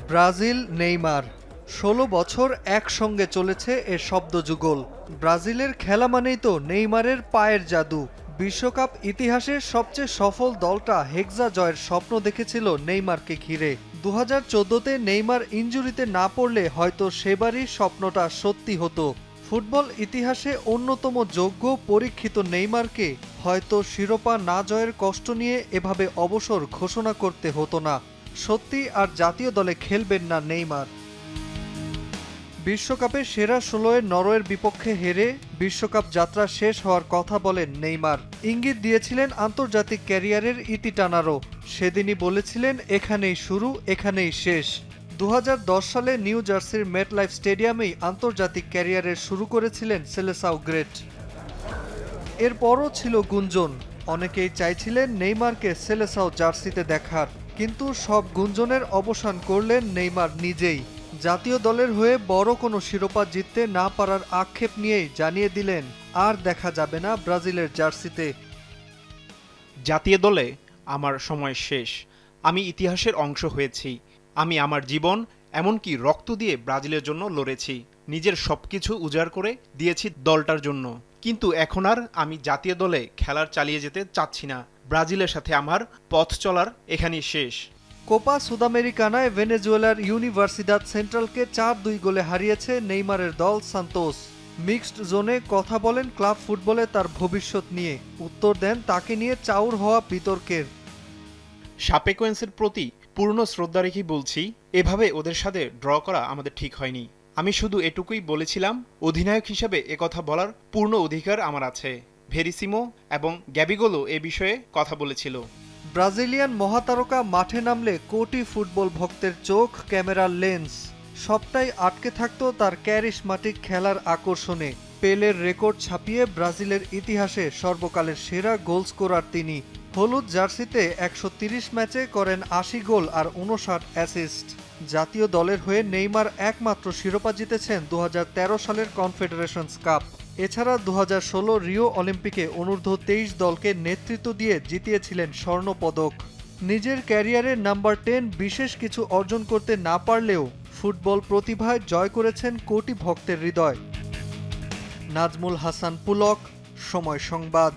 Brazil Neymar ১৬ বছর একসঙ্গে চলেছে এ শব্দযুগল। ব্রাজিলের খেলা মানেই তো নেইমারের পায়ের জাদু। বিশ্বকাপ ইতিহাসের সবচেয়ে সফল দলটা হেক্সা জয়ের স্বপ্ন দেখেছিল নেইমারকে ঘিরে। ২০১৪তে নেইমার ইনজুরিতে না পড়লে হয়তো সেবারই স্বপ্নটা সত্যি হতো। ফুটবল ইতিহাসে অন্যতম যোগ্য পরীক্ষিত নেইমারকে হয়তো শিরোপা না জয়ের কষ্ট নিয়ে এভাবে অবসর ঘোষণা করতে হতো না। সত্যি আর জাতীয় দলে খেলবেন না নেইমার। বিশ্বকাপে সেরা ১৬-এ নরওয়ের বিপক্ষে হেরে বিশ্বকাপ যাত্রা শেষ হওয়ার কথা বলেন নেইমার। ইঙ্গিত দিয়েছিলেন আন্তর্জাতিক ক্যারিয়ারের ইতি টানারও। সেদিনই বলেছিলেন, এখানেই শুরু, এখানেই শেষ। ২০১০ সালে নিউ জার্সির মেটলাইফ স্টেডিয়ামেই আন্তর্জাতিক ক্যারিয়ারের শুরু করেছিলেন সেলেসাও গ্রেট। এরপরও ছিল গুঞ্জন, অনেকেই চাইছিলেন নেইমারকে সেলেসাও জার্সিতে দেখার, কিন্তু সব গুঞ্জনের অবসান করলেন নেইমার নিজেই। জাতীয় দলের হয়ে বড় কোনো শিরোপা জিততে না পারার আক্ষেপ নিয়েই জানিয়ে দিলেন, আর দেখা যাবে না ব্রাজিলের জার্সিতে। জাতীয় দলে আমার সময় শেষ। আমি ইতিহাসের অংশ হয়েছি। আমি আমার জীবন, এমনকি রক্ত দিয়ে ব্রাজিলের জন্য লড়েছি। নিজের সবকিছু উজাড় করে দিয়েছি দলটার জন্য। কিন্তু এখন আর আমি জাতীয় দলে খেলার চালিয়ে যেতে চাচ্ছি না। ব্রাজিলের সাথে আমার পথ চলার এখানেই শেষ। কোপা সুদামেরিকানায় ভেনেজুয়েলার ইউনিভার্সিদাদ সেন্ট্রালকে ৪-২ গোলে হারিয়েছে নেইমারের দল সান্তোস। মিক্সড জোনে কথা বলেন ক্লাব ফুটবলে তার ভবিষ্যৎ নিয়ে। উত্তর দেন তাকে নিয়ে চাউর হওয়া বিতর্কের। শাপেকোয়েন্সের প্রতি পূর্ণ শ্রদ্ধা রেখেই বলছি, এভাবে ওদের সাথে ড্র করা আমাদের ঠিক হয়নি। আমি শুধু এটুকুই বলেছিলাম, অধিনায়ক হিসেবে একথা বলার পূর্ণ অধিকার আমার আছে। ভেরিসিমো এবং গ্যাবিগোলো এ বিষয়ে কথা বলেছিল। ব্রাজিলিয়ান মহাতারকা মাঠে নামলে কোটি ফুটবল ভক্তের চোখ, ক্যামেরার লেন্স সবটাই আটকে থাকত তার ক্যারিশমাটিক খেলার আকর্ষণে। পেলের রেকর্ড ছাপিয়ে ব্রাজিলের ইতিহাসে সর্বকালের সেরা গোল স্কোরার তিনি। হলুদ জার্সিতে ১৩০ ম্যাচে করেন ৮০ গোল আর ৫৯ অ্যাসিস্ট। জাতীয় দলের হয়ে নেইমার একমাত্র শিরোপা জিতেছেন ২০১৩ সালের কনফেডারেশনস কাপ। এছাড়া ২০১৬ রিও অলিম্পিকে অনূর্ধ্ব-২৩ দলকে নেতৃত্ব দিয়ে জিতিয়েছিলেন স্বর্ণপদক। নিজের ক্যারিয়ারের নাম্বার ১০ বিশেষ কিছু অর্জন করতে না পারলেও ফুটবল প্রতিভায় জয় করেছেন কোটি ভক্তের হৃদয়। নাজমুল হাসান পুলক, সময় সংবাদ।